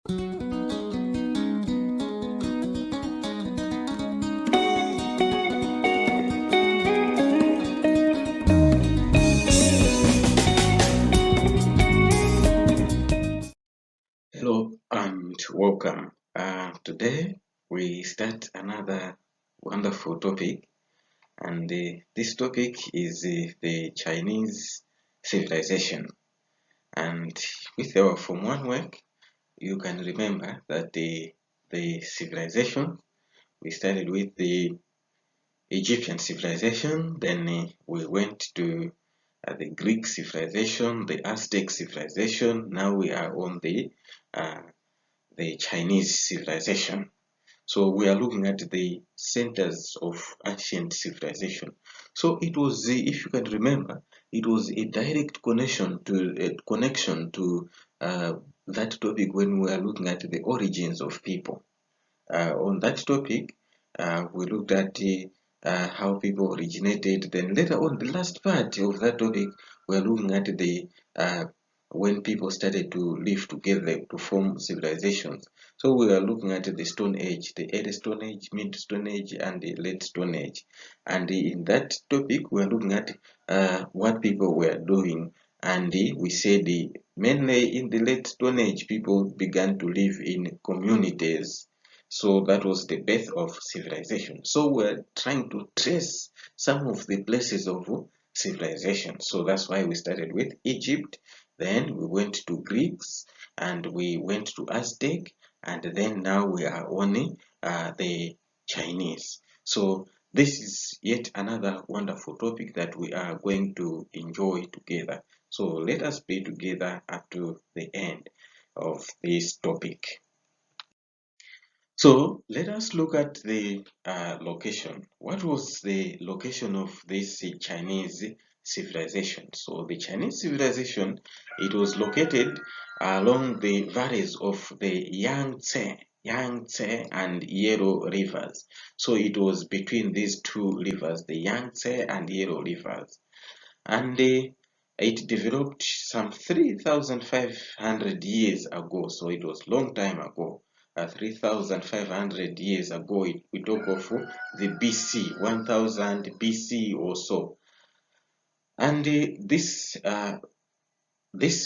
Hello and welcome. Today we start another wonderful topic, and this topic is the Chinese civilization. And with our Form 1 work, you can remember that the civilization, we started with the Egyptian civilization, then we went to the Greek civilization, the Aztec civilization. Now we are on the Chinese civilization. So we are looking at the centers of ancient civilization. So it was, if you can remember, it was a direct connection to that topic when we are looking at the origins of people. On that topic, we looked at how people originated. Then later on, the last part of that topic, we are looking at the when people started to live together to form civilizations. So we are looking at the Stone Age, the Early Stone Age, Mid Stone Age, and the Late Stone Age. And in that topic, we are looking at what people were doing. And we said mainly in the Late Stone Age, people began to live in communities. So that was the birth of civilization. So we're trying to trace some of the places of civilization. So that's why we started with Egypt, then we went to Greeks, and we went to Aztec, and then now we are on the Chinese. So this is yet another wonderful topic that we are going to enjoy together. So let us be together up to the end of this topic. So let us look at the location. What was the location of this Chinese civilization? So the Chinese civilization, it was located along the valleys of the Yangtze and Yellow rivers. So it was between these two rivers, the Yangtze and Yellow rivers. And it developed some 3,500 years ago. So it was long time ago. 3,500 years ago, we talk of the BC, 1000 BC or so. And this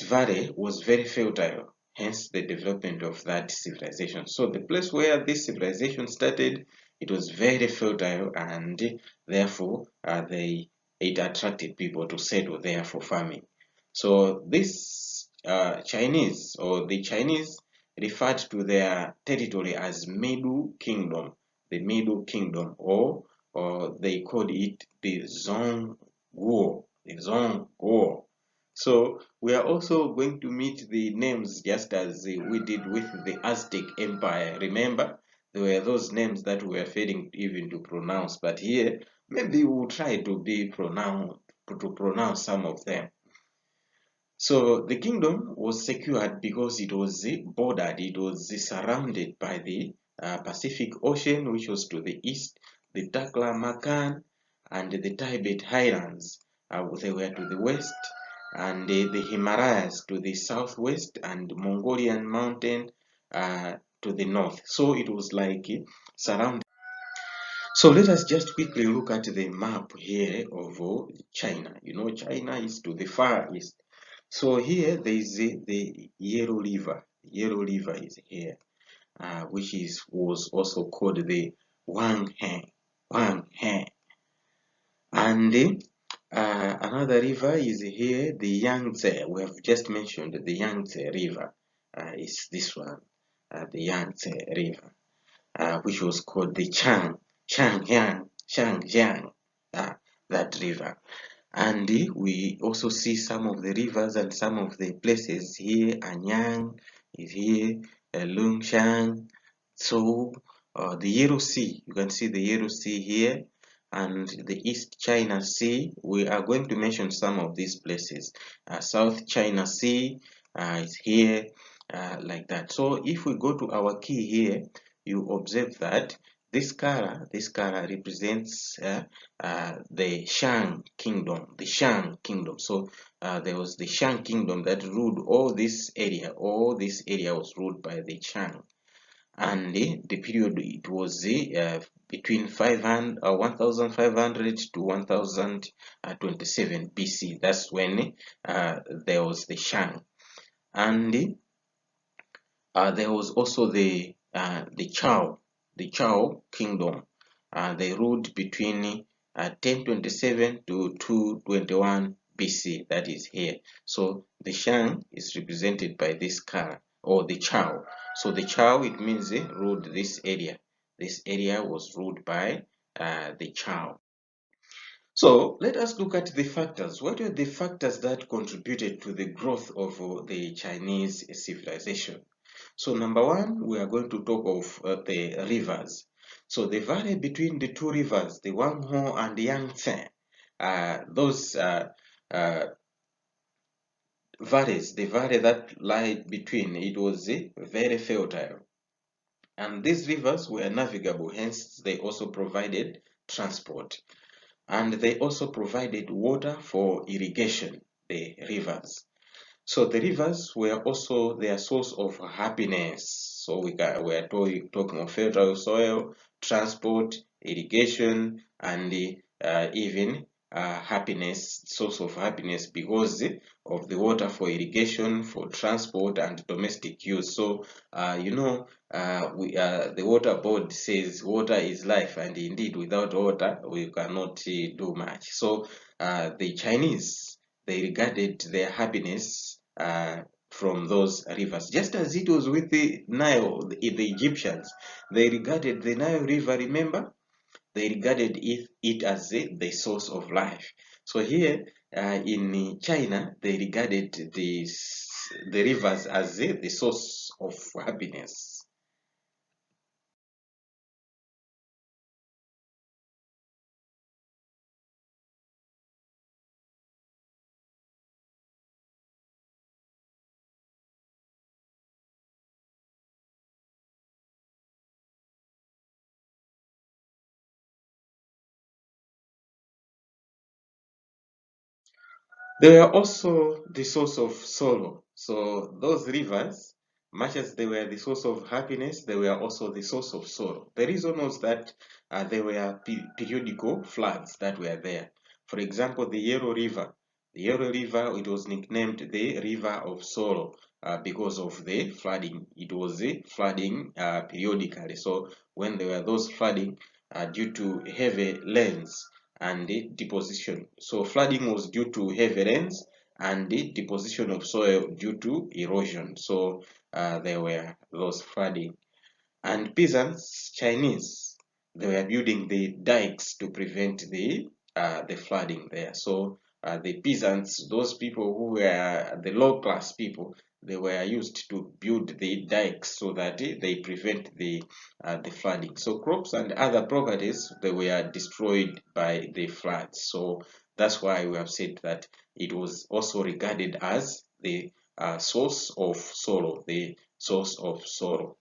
valley was very fertile, hence the development of that civilization. So the place where this civilization started, it was very fertile, and therefore it attracted people to settle there for farming. So this Chinese, or the Chinese, referred to their territory as Middle Kingdom, the Middle Kingdom, or they called it the Zhongguo, the Zhongguo. So we are also going to meet the names just as we did with the Aztec Empire. Remember, there were those names that we were failing even to pronounce, but here maybe we'll try to pronounce some of them. So the kingdom was secured because it was bordered, it was surrounded by the Pacific Ocean, which was to the east, the Taklamakan and the Tibet Highlands, they were to the west, and the Himalayas to the southwest, and Mongolian mountain to the north. So it was like surrounded. So let us just quickly look at the map here of China. You know, China is to the far east. So here there is the Yellow River. Yellow River is here, which was also called the Wanghe. Wanghe. And another river is here, the Yangtze. We have just mentioned the Yangtze River. Is this one, the Yangtze River, which was called the Changjiang, that river. And we also see some of the rivers and some of the places here. Anyang is here, Lungshan. So the Yellow Sea, you can see the Yellow Sea here, and the East China Sea. We are going to mention some of these places. South China Sea is here, like that. So if we go to our key here, you observe that this color represents the Shang kingdom, the Shang kingdom. So there was the Shang kingdom that ruled all this area. All this area was ruled by the Shang, and the period it was between 1500 to 1027 BC. That's when there was the Shang, and there was also the Chao kingdom. They ruled between 1027 to 221 BC. That is here. So the Shang is represented by this car, or the Chao. So the Chao, it means they ruled this area. This area was ruled by the Chao. So let us look at the factors. What were the factors that contributed to the growth of the Chinese civilization? So number one, we are going to talk of the rivers. So the valley between the two rivers, the Wangho and the Yangtze, those valleys, the valley that lie between, it was very fertile. And these rivers were navigable, hence they also provided transport. And they also provided water for irrigation, the rivers. So the rivers were also their source of happiness. So we are talking of fertile soil, transport, irrigation, and even happiness, source of happiness because of the water for irrigation, for transport, and domestic use. So the water board says water is life, and indeed without water we cannot do much. So the Chinese, they regarded their happiness from those rivers, just as it was with the Nile. The Egyptians, they regarded the Nile River, remember, they regarded it as the source of life. So here in China, they regarded the rivers as the source of happiness. They were also the source of sorrow. So those rivers, much as they were the source of happiness, they were also the source of sorrow. The reason was that there were periodical floods that were there. For example, the Yellow River. The Yellow River, it was nicknamed the River of Sorrow because of the flooding. It was flooding periodically. So when there were those flooding due to heavy rains, and the deposition. So flooding was due to heavy rains and the deposition of soil due to erosion. So there were those flooding. And peasants, Chinese, they were building the dikes to prevent the flooding there. So the peasants, those people who were the low class people, they were used to build the dikes so that they prevent the flooding. So crops and other properties, they were destroyed by the floods. So that's why we have said that it was also regarded as the source of sorrow, the source of sorrow.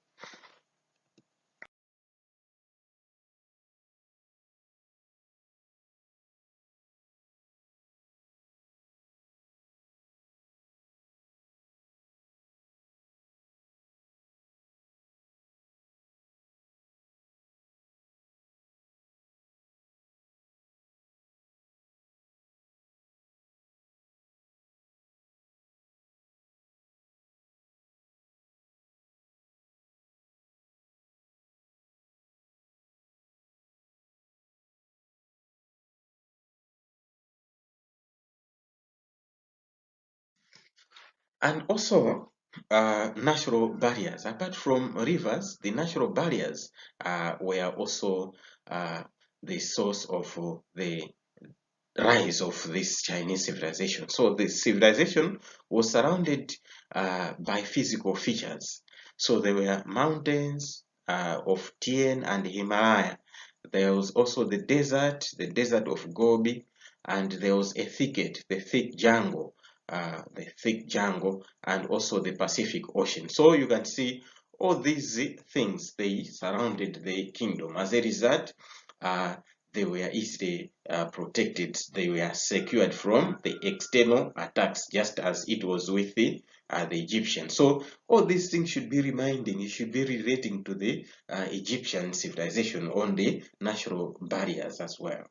And also natural barriers. Apart from rivers, the natural barriers were also uh, the source of the rise of this Chinese civilization. So the civilization was surrounded by physical features. So there were mountains of Tien and Himalaya. There was also the desert of Gobi, and there was a thicket, the thick jungle, and also the Pacific Ocean. So you can see all these things, they surrounded the kingdom. As a result, they were easily protected. They were secured from the external attacks, just as it was with the Egyptians. So all these things should be reminding, you should be relating to the Egyptian civilization on the natural barriers as well.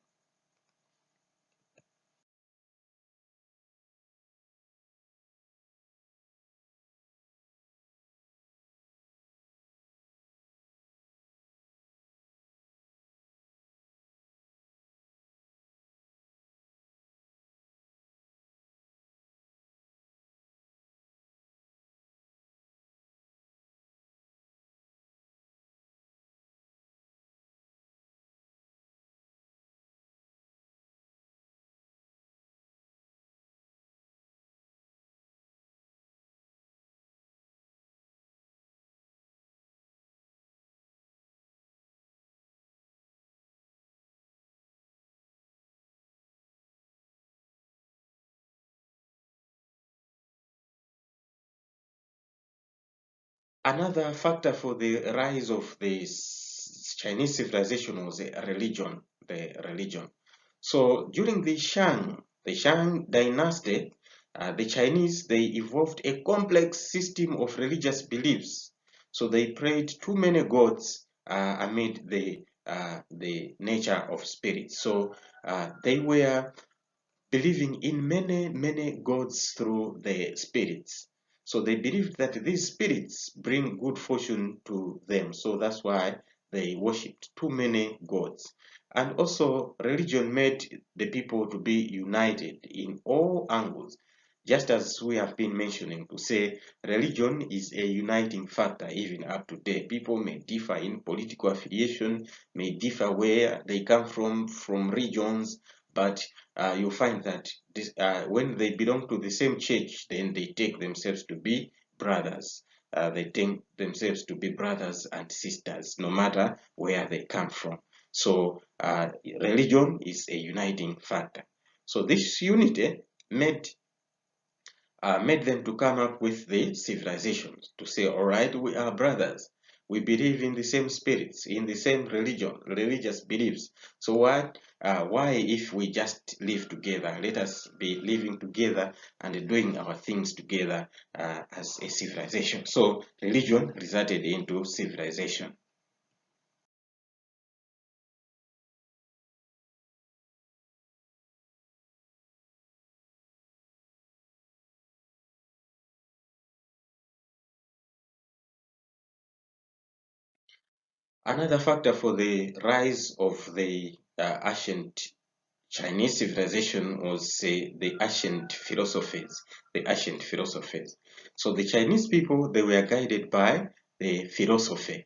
Another factor for the rise of the Chinese civilization was the religion. So during the Shang dynasty, the Chinese, they evolved a complex system of religious beliefs. So they prayed to many gods amid the nature of spirits. So they were believing in many gods through the spirits. So they believed that these spirits bring good fortune to them. So that's why they worshipped too many gods. And also, religion made the people to be united in all angles. Just as we have been mentioning, to say religion is a uniting factor even up to date. People may differ in political affiliation, may differ where they come from regions, but you find that when they belong to the same church, then they take themselves to be brothers. They take themselves to be brothers and sisters, no matter where they come from. So religion is a uniting factor. So this unity made them to come up with the civilizations to say, all right, we are brothers. We believe in the same spirits, in the same religious beliefs. So why if we just live together? Let us be living together and doing our things together as a civilization. So religion resulted into civilization. Another factor for the rise of the ancient Chinese civilization was the ancient philosophies, the ancient philosophies. So the Chinese people, they were guided by the philosophy.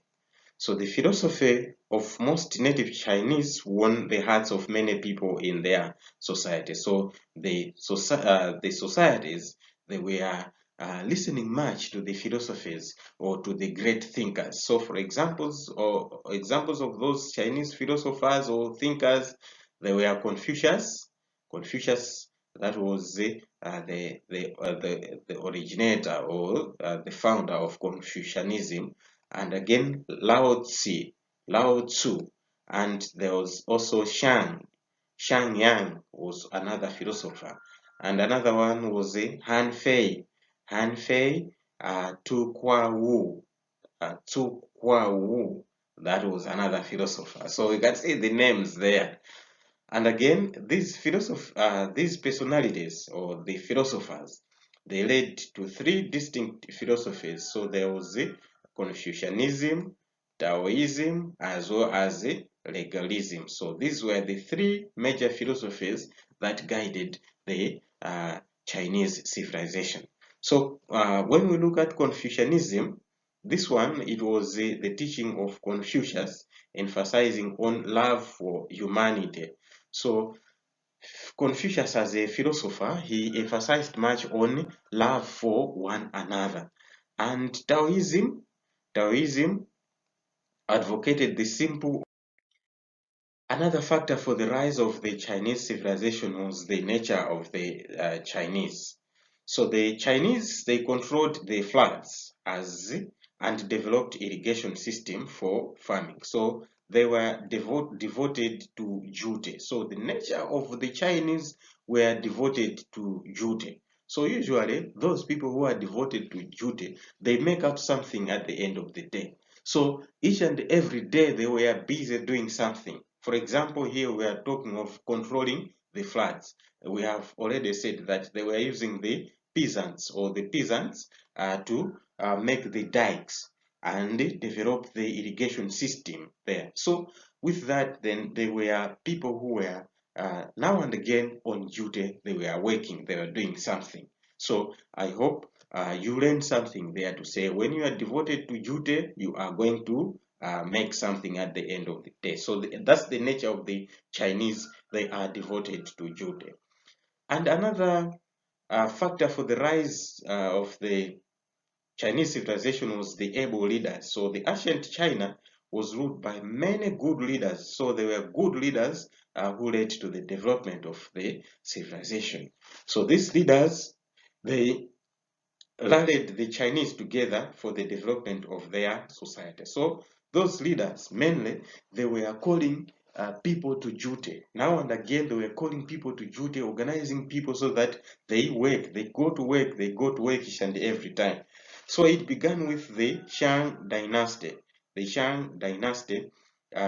So the philosophy of most native Chinese won the hearts of many people in their society. So the societies, they were listening much to the philosophies or to the great thinkers. So for examples of those Chinese philosophers or thinkers, they were Confucius. Confucius, that was the originator or the founder of Confucianism, and again Lao Tzu, and there was also Shang Yang was another philosopher, and another one was Han Fei, Tu Kwa Wu, that was another philosopher. So you can see the names there. And again, these personalities or the philosophers, they led to three distinct philosophies. So there was the Confucianism, Taoism, as well as the legalism. So these were the three major philosophies that guided the Chinese civilization. So when we look at Confucianism, this one, it was the teaching of Confucius emphasizing on love for humanity. So Confucius, as a philosopher, he emphasized much on love for one another. And Taoism advocated the simple. Another factor for the rise of the Chinese civilization was the nature of the Chinese. So the Chinese, they controlled the floods as and developed irrigation system for farming. So they were devoted to jute. So the nature of the Chinese were devoted to jute. So usually those people who are devoted to jute, they make up something at the end of the day. So each and every day they were busy doing something. For example, here we are talking of controlling the floods. We have already said that they were using the peasants to make the dikes and develop the irrigation system there. So with that, then there were people who were now and again on duty. They were working, they were doing something. So I hope you learned something there to say when you are devoted to duty, you are going to make something at the end of the day. So that's the nature of the Chinese. They are devoted to duty. And another factor for the rise of the Chinese civilization was the able leaders. So the ancient China was ruled by many good leaders. So they were good leaders who led to the development of the civilization. So these leaders, they rallied the Chinese together for the development of their society. So those leaders, mainly, they were calling people to duty. Now and again, they were calling people to duty, organizing people so that they work, they go to work, they go to work each and every time. So it began with the Shang Dynasty. The Shang Dynasty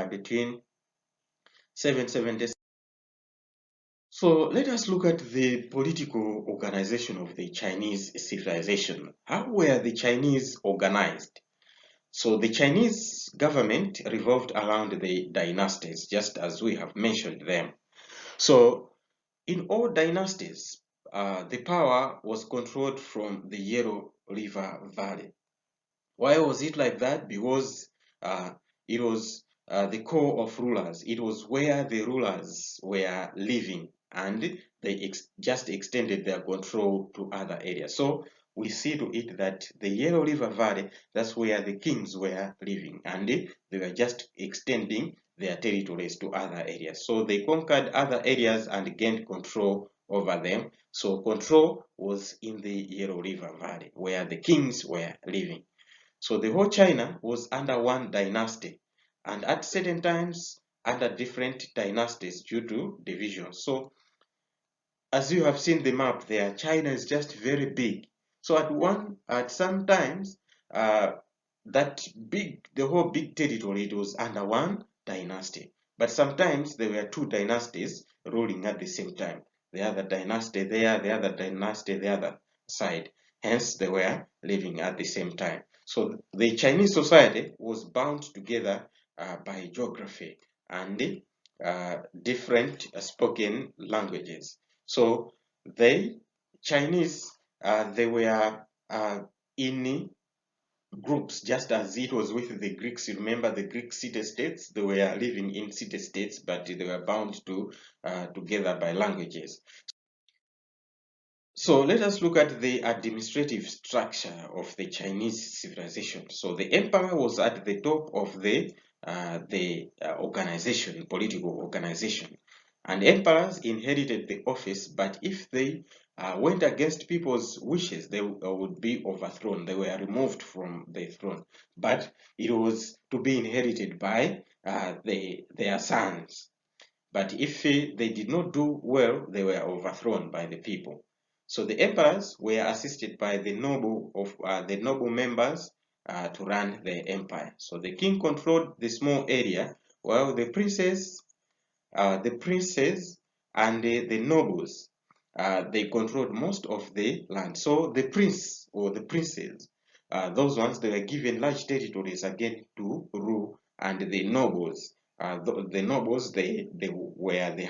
between 770. So let us look at the political organization of the Chinese civilization. How were the Chinese organized? So the Chinese government revolved around the dynasties, just as we have mentioned them. So in all dynasties, the power was controlled from the Yellow River Valley. Why was it like that? Because uh, it was the core of rulers. It was where the rulers were living, and they just extended their control to other areas. So we see to it that the Yellow River Valley, that's where the kings were living, and they were just extending their territories to other areas. So they conquered other areas and gained control over them. So control was in the Yellow River Valley, where the kings were living. So the whole China was under one dynasty, and at certain times under different dynasties due to division. So as you have seen the map there, China is just very big. So at sometimes, uh, the whole big territory, it was under one dynasty. But sometimes there were two dynasties ruling at the same time. The other dynasty there, the other dynasty the other side. Hence, they were living at the same time. So the Chinese society was bound together by geography and different spoken languages. So they, Chinese, they were in groups, just as it was with the Greeks. You remember the Greek city-states? They were living in city-states, but they were bound to together by languages. So let us look at the administrative structure of the Chinese civilization. So the emperor was at the top of the organization, political organization, and emperors inherited the office. But if they went against people's wishes, they would be overthrown. They were removed from the throne. But it was to be inherited by their sons. But if they did not do well, they were overthrown by the people. So the emperors were assisted by the noble members to run the empire. So the king controlled the small area, while the princes and the nobles, they controlled most of the land. So the prince or the princes, those ones, they were given large territories again to rule, and the nobles, the nobles, they were the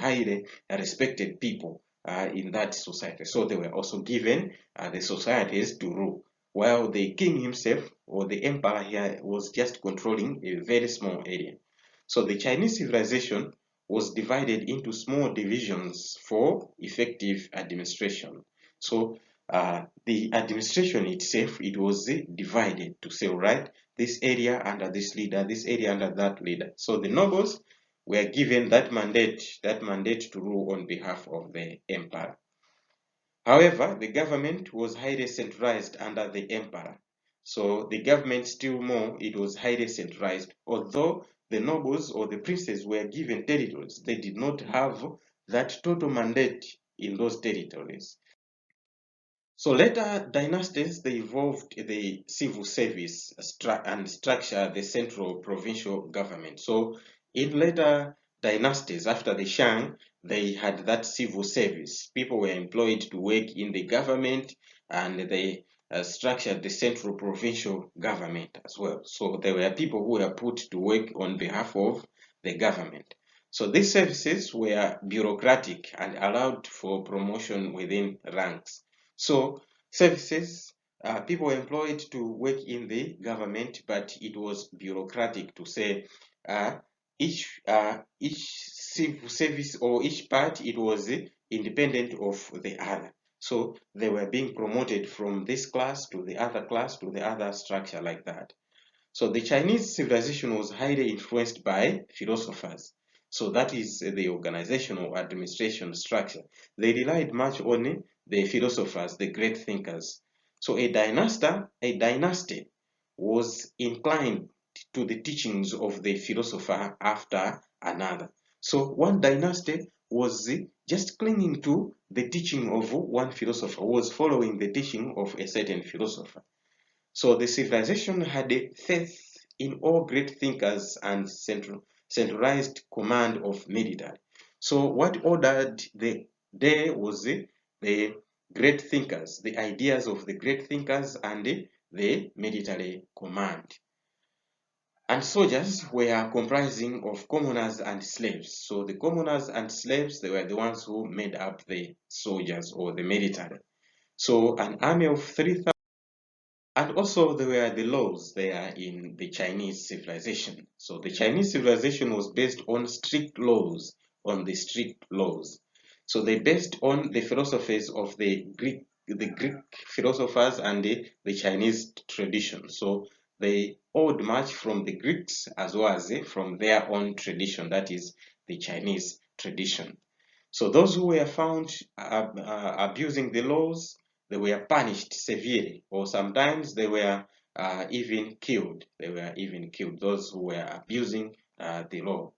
highly respected people in that society. So they were also given the societies to rule, while the king himself or the emperor here was just controlling a very small area. So the Chinese civilization was divided into small divisions for effective administration. So the administration itself, it was divided to say, all right, this area under this leader, this area under that leader. So the nobles were given that mandate to rule on behalf of the emperor. However, the government was highly centralized under the emperor. So the government still more, it was highly centralized. Although the nobles or the princes were given territories, they did not have that total mandate in those territories. So later dynasties, they evolved the civil service and structure the central provincial government. So in later dynasties, after the Shang, they had that civil service. People were employed to work in the government, and they structured the central provincial government as well. So there were people who were put to work on behalf of the government. So these services were bureaucratic and allowed for promotion within ranks. So services, people were employed to work in the government, but it was bureaucratic to say uh, each civil service or each part, it was independent of the other. So they were being promoted from this class to the other class to the other structure like that. So the Chinese civilization was highly influenced by philosophers. So that is the organizational administration structure. They relied much on the philosophers, the great thinkers. So a dynasty was inclined to the teachings of the philosopher after another. So one dynasty was just clinging to the teaching of one philosopher, was following the teaching of a certain philosopher. So the civilization had a faith in all great thinkers and centralized command of military. So what ordered the day was the great thinkers, the ideas of the great thinkers and the military command. And soldiers were comprising of commoners and slaves. So the commoners and slaves, they were the ones who made up the soldiers or the military. So an army of 3,000. And also there were the laws there in the Chinese civilization. So the Chinese civilization was based on strict laws, on the strict laws. So they based on the philosophies of the Greek philosophers and the Chinese tradition. So they owed much from the Greeks as well as from their own tradition, that is the Chinese tradition. So those who were found abusing the laws, they were punished severely, or sometimes they were even killed. They were even killed, those who were abusing the law.